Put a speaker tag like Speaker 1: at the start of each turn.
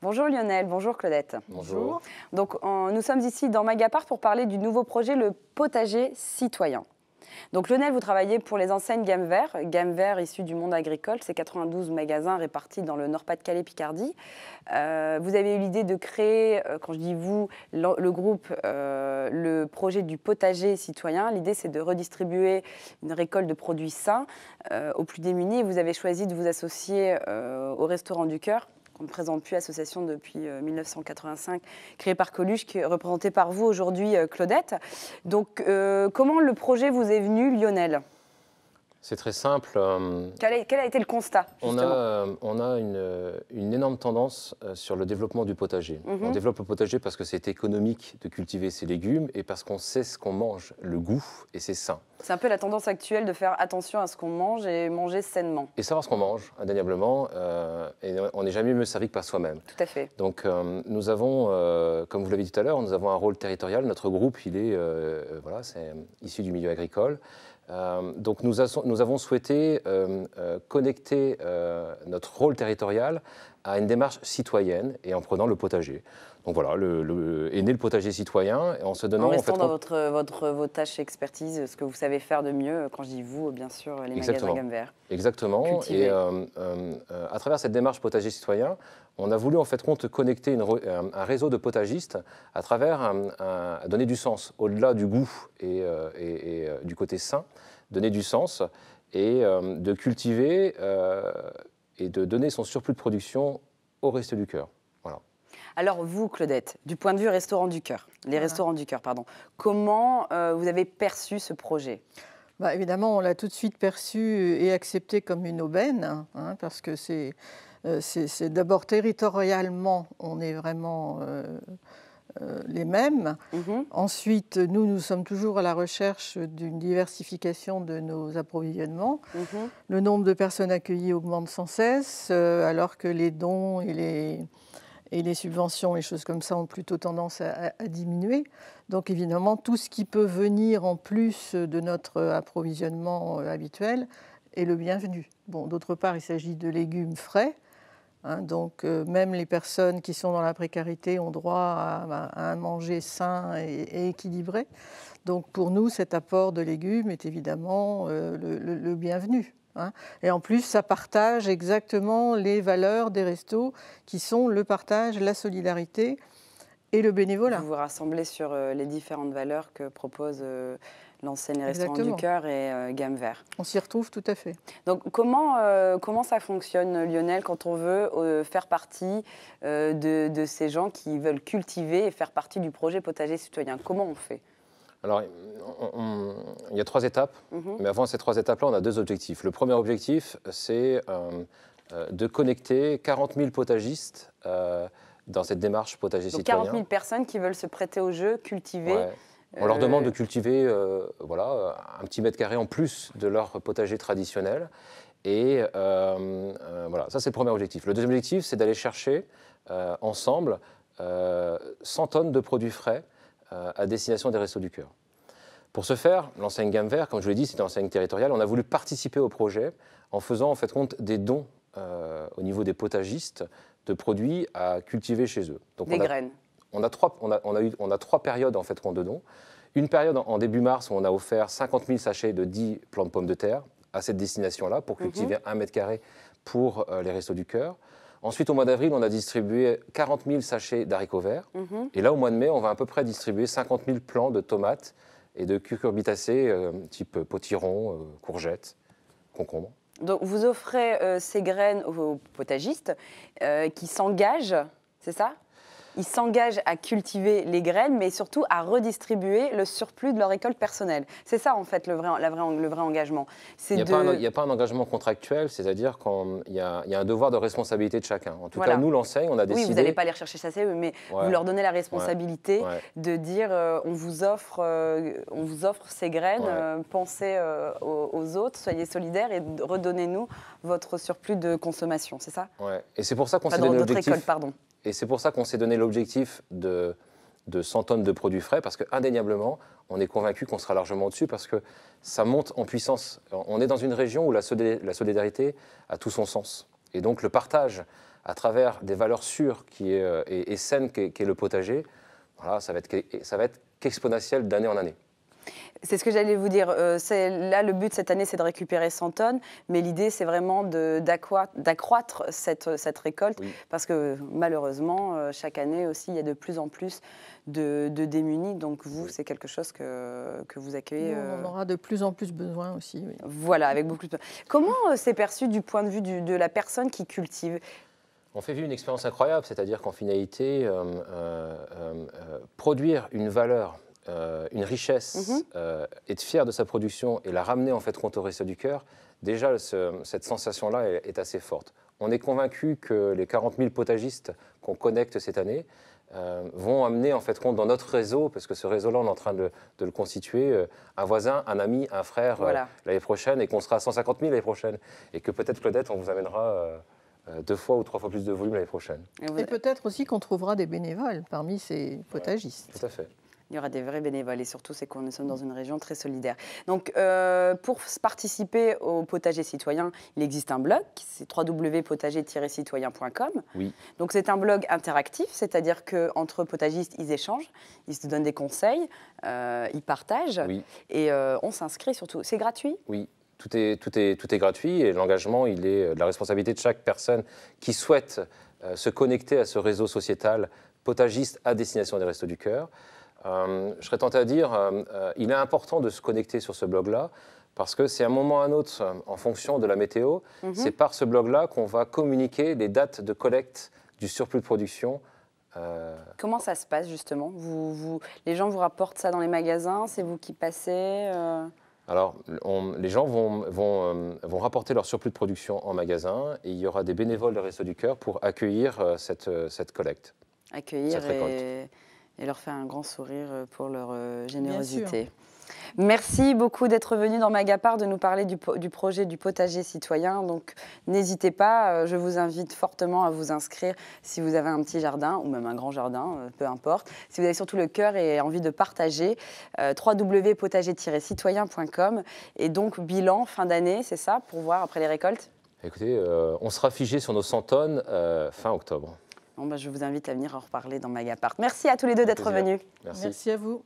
Speaker 1: Bonjour Lionel, bonjour Claudette.
Speaker 2: Bonjour.
Speaker 1: Donc nous sommes ici dans Magapart pour parler du nouveau projet, le potager citoyen. Donc Lionel, vous travaillez pour les enseignes Gamme Vert. Gamme Vert issu du monde agricole, c'est 92 magasins répartis dans le Nord-Pas-de-Calais-Picardie. Vous avez eu l'idée de créer, quand je dis vous, le groupe, le projet du potager citoyen. L'idée, c'est de redistribuer une récolte de produits sains aux plus démunis. Et vous avez choisi de vous associer au Restaurant du Cœur, qu'on ne présente plus, association depuis 1985, créée par Coluche, qui est représentée par vous aujourd'hui, Claudette. Donc, comment le projet vous est venu, Lionel?
Speaker 2: C'est très simple.
Speaker 1: Quel a été le constat, justement?
Speaker 2: On a une énorme tendance sur le développement du potager. On développe le potager parce que c'est économique de cultiver ses légumes et parce qu'on sait ce qu'on mange, le goût, et c'est sain.
Speaker 1: C'est un peu la tendance actuelle de faire attention à ce qu'on mange et manger sainement.
Speaker 2: Et savoir ce qu'on mange, indéniablement, et on n'est jamais mieux servi que par soi-même.
Speaker 1: Tout à fait.
Speaker 2: Donc nous avons, comme vous l'avez dit tout à l'heure, nous avons un rôle territorial. Notre groupe, voilà, c'est issu du milieu agricole. Donc nous avons souhaité connecter notre rôle territorial à une démarche citoyenne et en prenant le potager. Donc voilà, est né le potager citoyen et en se donnant...
Speaker 1: En restant dans vos tâches expertise, ce que vous savez faire de mieux, quand je dis vous, bien sûr, les magasins Gamme Vert.
Speaker 2: Exactement.
Speaker 1: Cultiver.
Speaker 2: Et à travers cette démarche potager citoyen, on a voulu en fait connecter un réseau de potagistes à travers à donner du sens, au-delà du goût et du côté sain, donner du sens et de cultiver et de donner son surplus de production au Restos du Cœur. Voilà.
Speaker 1: Alors vous, Claudette, du point de vue Restaurant du Cœur, Restaurants du Cœur, pardon, comment vous avez perçu ce projet?
Speaker 3: Bah, évidemment, on l'a tout de suite perçu et accepté comme une aubaine, hein, parce que c'est d'abord territorialement, on est vraiment les mêmes. Ensuite, nous sommes toujours à la recherche d'une diversification de nos approvisionnements. Le nombre de personnes accueillies augmente sans cesse, alors que les dons et les subventions, les choses comme ça, ont plutôt tendance à diminuer. Donc évidemment, tout ce qui peut venir en plus de notre approvisionnement habituel est le bienvenu. Bon, d'autre part, il s'agit de légumes frais. Hein, donc même les personnes qui sont dans la précarité ont droit à un manger sain et équilibré. Donc pour nous, cet apport de légumes est évidemment le bienvenu. Hein. Et en plus, ça partage exactement les valeurs des restos qui sont le partage, la solidarité et le bénévolat.
Speaker 1: Vous vous rassemblez sur les différentes valeurs que propose l'enseigne Restaurant du Cœur et Gamme Vert.
Speaker 3: On s'y retrouve tout à fait.
Speaker 1: Donc comment ça fonctionne, Lionel, quand on veut faire partie de ces gens qui veulent cultiver et faire partie du projet potager citoyen? Comment on fait?
Speaker 2: Alors, il y a 3 étapes, mais avant ces 3 étapes-là, on a 2 objectifs. Le premier objectif, c'est de connecter 40 000 potagistes dans cette démarche potager
Speaker 1: Donc
Speaker 2: citoyen.
Speaker 1: 40 000 personnes qui veulent se prêter au jeu, cultiver.
Speaker 2: Ouais. On leur demande de cultiver voilà, un petit mètre carré en plus de leur potager traditionnel. Et voilà, ça c'est le premier objectif. Le deuxième objectif, c'est d'aller chercher ensemble 100 tonnes de produits frais à destination des Restos du Cœur. Pour ce faire, l'enseigne Gamme Vert, comme je l'ai dit, c'est une enseigne territoriale. On a voulu participer au projet en faisant en fait compte des dons au niveau des potagistes de produits à cultiver chez eux. Donc,
Speaker 1: des graines.
Speaker 2: On a 3 périodes en fait de dons. Une période en début mars où on a offert 50 000 sachets de 10 plants de pommes de terre à cette destination-là pour cultiver 1 mètre carré pour les Restos du Cœur. Ensuite, au mois d'avril, on a distribué 40 000 sachets d'haricots verts. Et là, au mois de mai, on va à peu près distribuer 50 000 plants de tomates et de cucurbitacées type potiron, courgettes, concombres.
Speaker 1: Donc vous offrez ces graines aux potagistes qui s'engagent, c'est ça? Ils s'engagent à cultiver les graines, mais surtout à redistribuer le surplus de leur récolte personnelle. C'est ça, en fait, le vrai engagement.
Speaker 2: Il n'y a pas un engagement contractuel, c'est-à-dire qu'il y a un devoir de responsabilité de chacun. En tout cas, nous, l'enseigne, on a décidé...
Speaker 1: Oui, vous n'allez pas aller rechercher ça, mais vous leur donnez la responsabilité de dire on vous offre ces graines, pensez aux autres, soyez solidaires et redonnez-nous votre surplus de consommation, c'est ça?
Speaker 2: Ouais. Et c'est pour ça qu'on s'est donné l'objectif...
Speaker 1: récolte, pardon.
Speaker 2: Et c'est pour ça qu'on s'est donné l'objectif de 100 tonnes de produits frais, parce qu'indéniablement, on est convaincu qu'on sera largement au-dessus, parce que ça monte en puissance. On est dans une région où la solidarité a tout son sens. Et donc le partage à travers des valeurs sûres et saines qu'est le potager, voilà, ça va être qu'exponentiel d'année en année.
Speaker 1: C'est ce que j'allais vous dire. Là, le but cette année, c'est de récupérer 100 tonnes, mais l'idée, c'est vraiment d'accroître cette récolte,
Speaker 2: Oui.
Speaker 1: parce que malheureusement, chaque année aussi, il y a de plus en plus de démunis. Donc vous, c'est quelque chose que vous accueillez.
Speaker 3: On en aura de plus en plus besoin aussi. Oui.
Speaker 1: Voilà, avec beaucoup de... Comment c'est perçu du point de vue de la personne qui cultive?
Speaker 2: On fait vivre une expérience incroyable, c'est-à-dire qu'en finalité, produire une valeur, une richesse, être fier de sa production et la ramener en fait compte au Restos du Cœur, déjà cette sensation-là est assez forte. On est convaincu que les 40 000 potagistes qu'on connecte cette année vont amener en fait compte dans notre réseau, parce que ce réseau-là, on est en train de le constituer, un voisin, un ami, un frère l'année prochaine, et qu'on sera à 150 000 l'année prochaine. Et que peut-être, Claudette, on vous amènera 2 fois ou 3 fois plus de volume l'année prochaine.
Speaker 3: Et peut-être aussi qu'on trouvera des bénévoles parmi ces potagistes.
Speaker 2: Tout à fait.
Speaker 1: Il y aura des vrais bénévoles et surtout, c'est qu'on est dans une région très solidaire. Donc, pour participer au potager citoyen, il existe un blog, c'est www.potager-citoyen.com.
Speaker 2: Oui.
Speaker 1: Donc, c'est un blog interactif, c'est-à-dire qu'entre potagistes, ils échangent, ils se donnent des conseils, ils partagent et on s'inscrit surtout. C'est gratuit ?
Speaker 2: Oui. Tout est gratuit et l'engagement, il est de la responsabilité de chaque personne qui souhaite se connecter à ce réseau sociétal potagiste à destination des Restos du Cœur. Je serais tenté à dire, il est important de se connecter sur ce blog-là parce que c'est à un moment ou à un autre, en fonction de la météo, c'est par ce blog-là qu'on va communiquer les dates de collecte du surplus de production.
Speaker 1: Comment ça se passe justement ? Les gens vous rapportent ça dans les magasins, c'est vous qui passez
Speaker 2: Alors, les gens vont rapporter leur surplus de production en magasin et il y aura des bénévoles de Restos du Cœur pour accueillir cette collecte.
Speaker 1: Accueillir et leur faire un grand sourire pour leur générosité. Merci beaucoup d'être venu dans Magapart, de nous parler du projet du potager citoyen. Donc, n'hésitez pas, je vous invite fortement à vous inscrire si vous avez un petit jardin ou même un grand jardin, peu importe. Si vous avez surtout le cœur et envie de partager, www.potager-citoyen.com. Et donc, bilan fin d'année, c'est ça, pour voir après les récoltes ?
Speaker 2: Écoutez, on sera figé sur nos 100 tonnes fin octobre.
Speaker 1: Bon, je vous invite à venir en reparler dans Magapart. Merci à tous les deux d'être venus.
Speaker 3: Merci à vous.